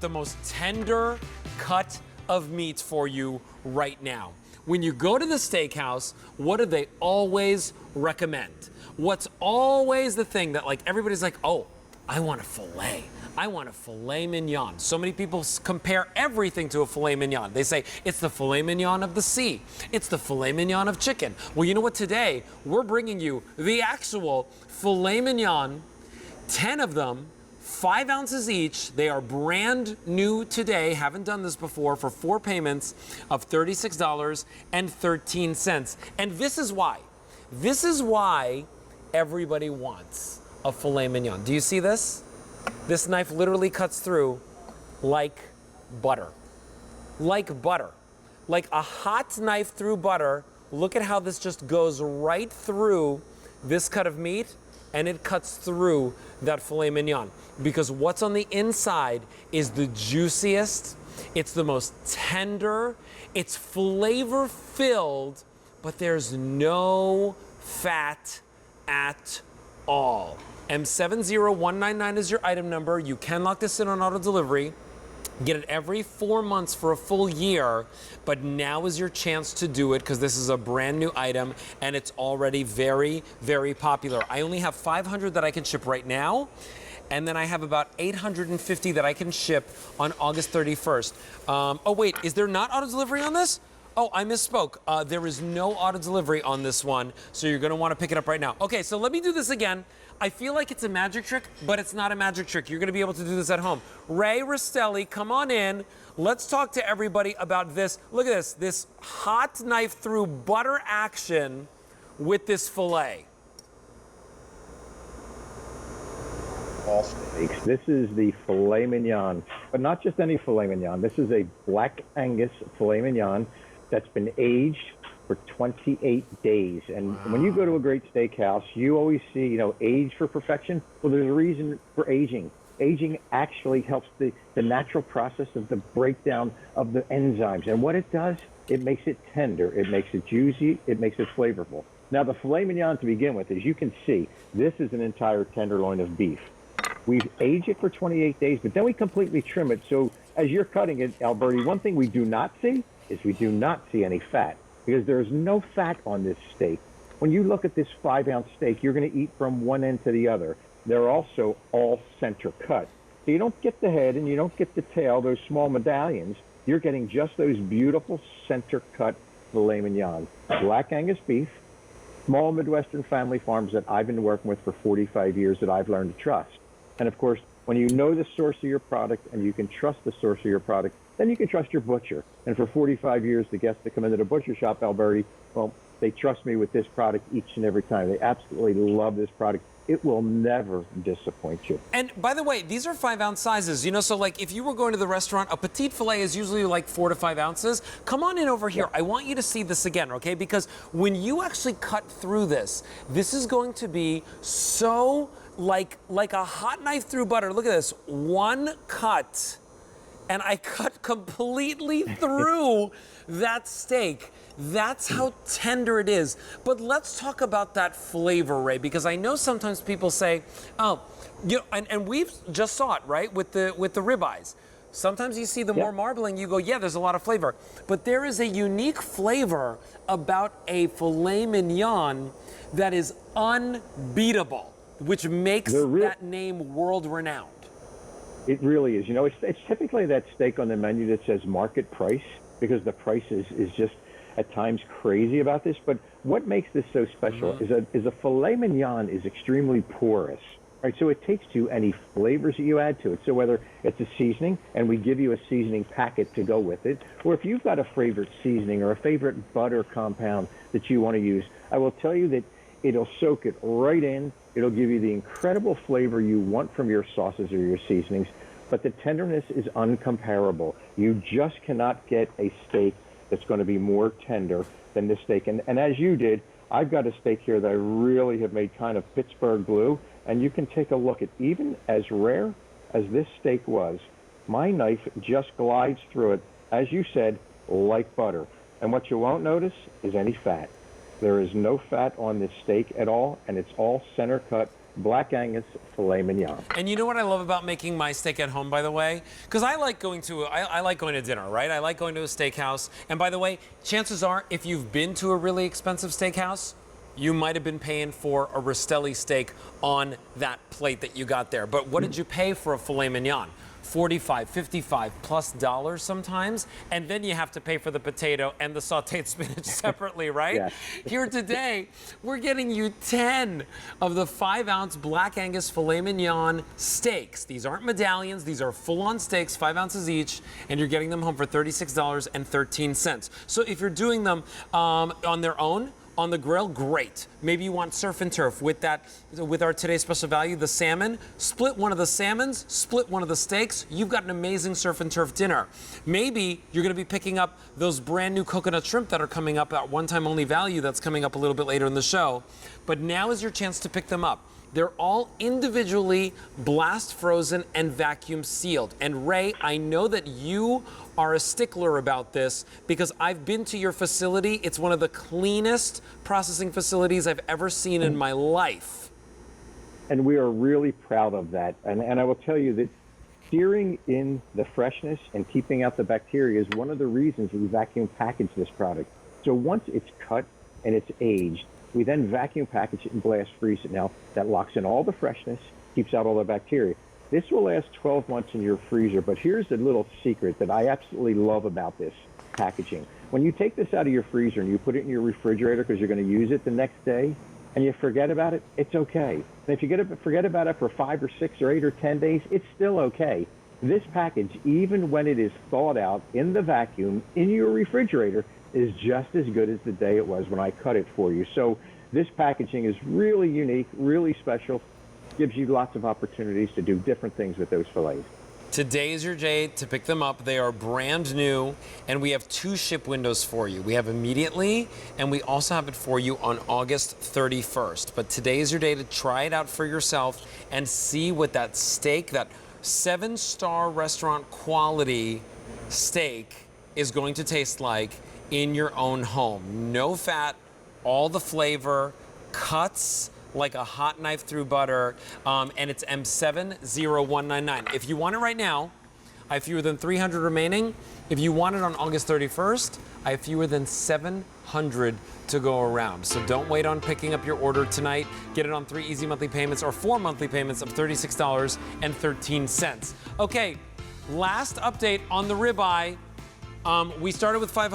the most tender cut of meat for you right now. When you go to the steakhouse, what do they always recommend? What's always the thing that like everybody's like, oh, I want a filet. I want a filet mignon. So many people compare everything to a filet mignon. They say it's the filet mignon of the sea. It's the filet mignon of chicken. Well, you know what? Today we're bringing you the actual filet mignon, 10 of them, 5 ounces each. They are brand new today, haven't done this before, for 4 payments of $36.13. And this is why. This is why everybody wants a filet mignon. Do you see this? This knife literally cuts through like butter. Like butter. Like a hot knife through butter. Look at how this just goes right through this cut of meat, and it cuts through that filet mignon. Because what's on the inside is the juiciest, it's the most tender, it's flavor filled, but there's no fat at all. M70199 is your item number. You can lock this in on auto delivery. Get it every 4 months for a full year, but now is your chance to do it because this is a brand new item and it's already very, very popular. I only have 500 that I can ship right now, and then I have about 850 that I can ship on August 31st. Oh wait, is there not auto delivery on this? Oh, I misspoke. There is no auto delivery on this one, so you're gonna wanna pick it up right now. Okay, so let me do this again. I feel like it's a magic trick, but it's not a magic trick. You're gonna be able to do this at home. Ray Rastelli, come on in. Let's talk to everybody about this. Look at this hot knife through butter action with this filet. All steaks. This is the filet mignon, but not just any filet mignon. This is a black Angus filet mignon that's been aged for 28 days. And when you go to a great steakhouse, you always see, you know, age for perfection. Well, there's a reason for aging. Aging actually helps the natural process of the breakdown of the enzymes. And what it does, it makes it tender, it makes it juicy, it makes it flavorful. Now, the filet mignon to begin with, as you can see, this is an entire tenderloin of beef. We've aged it for 28 days, but then we completely trim it. So as you're cutting it, Alberti, one thing we do not see is we do not see any fat, because there is no fat on this steak. When you look at this 5-ounce steak, you're going to eat from one end to the other. They're also all center cut. So you don't get the head and you don't get the tail, those small medallions. You're getting just those beautiful center cut filet mignon. Black Angus beef, small Midwestern family farms that I've been working with for 45 years that I've learned to trust. And of course, when you know the source of your product and you can trust the source of your product, then you can trust your butcher. And for 45 years, the guests that come into the butcher shop, Alberti, well, they trust me with this product each and every time. They absolutely love this product. It will never disappoint you. And by the way, these are 5-ounce sizes, you know, so like if you were going to the restaurant, a petite filet is usually like 4 to 5 ounces. Come on in over here. I want you to see this again, okay? Because when you actually cut through this, this is going to be so like a hot knife through butter. Look at this, one cut, and I cut completely through that steak. That's how tender it is. But let's talk about that flavor, Ray, because I know sometimes people say, oh, you know, and we've just saw it, right, with the ribeyes. Sometimes you see the more marbling, you go, yeah, there's a lot of flavor. But there is a unique flavor about a filet mignon that is unbeatable, which makes that name world-renowned. It really is. You know, it's typically that steak on the menu that says market price, because the price is just at times crazy about this. But what makes this so special is a filet mignon is extremely porous. Right, so it takes to any flavors that you add to it. So whether it's a seasoning, and we give you a seasoning packet to go with it, or if you've got a favorite seasoning or a favorite butter compound that you want to use, I will tell you that it'll soak it right in. It'll give you the incredible flavor you want from your sauces or your seasonings, but the tenderness is uncomparable. You just cannot get a steak that's going to be more tender than this steak. And as you did, I've got a steak here that I really have made kind of Pittsburgh blue, and you can take a look at, even as rare as this steak was, my knife just glides through it, as you said, like butter. And what you won't notice is any fat. There is no fat on this steak at all, and it's all center cut Black Angus Filet Mignon. And you know what I love about making my steak at home, by the way? Because I like going to dinner, right? I like going to a steakhouse. And by the way, chances are, if you've been to a really expensive steakhouse, you might have been paying for a Rastelli steak on that plate that you got there. But what did you pay for a filet mignon? $45, $55 plus dollars sometimes, and then you have to pay for the potato and the sauteed spinach separately, right? Yes. Here today, we're getting you 10 of the 5-ounce Black Angus Filet Mignon steaks. These aren't medallions, these are full-on steaks, 5 ounces each, and you're getting them home for $36.13. So if you're doing them on their own, on the grill, great. Maybe you want surf and turf with our today's special value, the salmon. Split one of the salmons, split one of the steaks. You've got an amazing surf and turf dinner. Maybe you're gonna be picking up those brand new coconut shrimp that are coming up at one-time only value that's coming up a little bit later in the show. But now is your chance to pick them up. They're all individually blast frozen and vacuum sealed. And Ray, I know that you are a stickler about this because I've been to your facility. It's one of the cleanest processing facilities I've ever seen in my life. And we are really proud of that. And I will tell you that steering in the freshness and keeping out the bacteria is one of the reasons we vacuum package this product. So once it's cut and it's aged, we then vacuum package it and blast freeze it. Now, that locks in all the freshness, keeps out all the bacteria. This will last 12 months in your freezer, but here's the little secret that I absolutely love about this packaging. When you take this out of your freezer and you put it in your refrigerator because you're going to use it the next day, and you forget about it, it's okay. And if you forget about it for 5 or 6 or 8 or 10 days, it's still okay. This package, even when it is thawed out in the vacuum in your refrigerator, is just as good as the day it was when I cut it for you. So this packaging is really unique, really special, gives you lots of opportunities to do different things with those fillets. Today is your day to pick them up. They are brand new, and we have 2 ship windows for you. We have immediately, and we also have it for you on August 31st. But today is your day to try it out for yourself and see what that steak, that 7-star restaurant quality steak is going to taste like in your own home. No fat, all the flavor, cuts like a hot knife through butter, and it's M70199. If you want it right now, I have fewer than 300 remaining. If you want it on August 31st, I have fewer than 700 to go around. So don't wait on picking up your order tonight. Get it on 3 easy monthly payments or 4 monthly payments of $36.13. Okay, last update on the ribeye. We started with 500.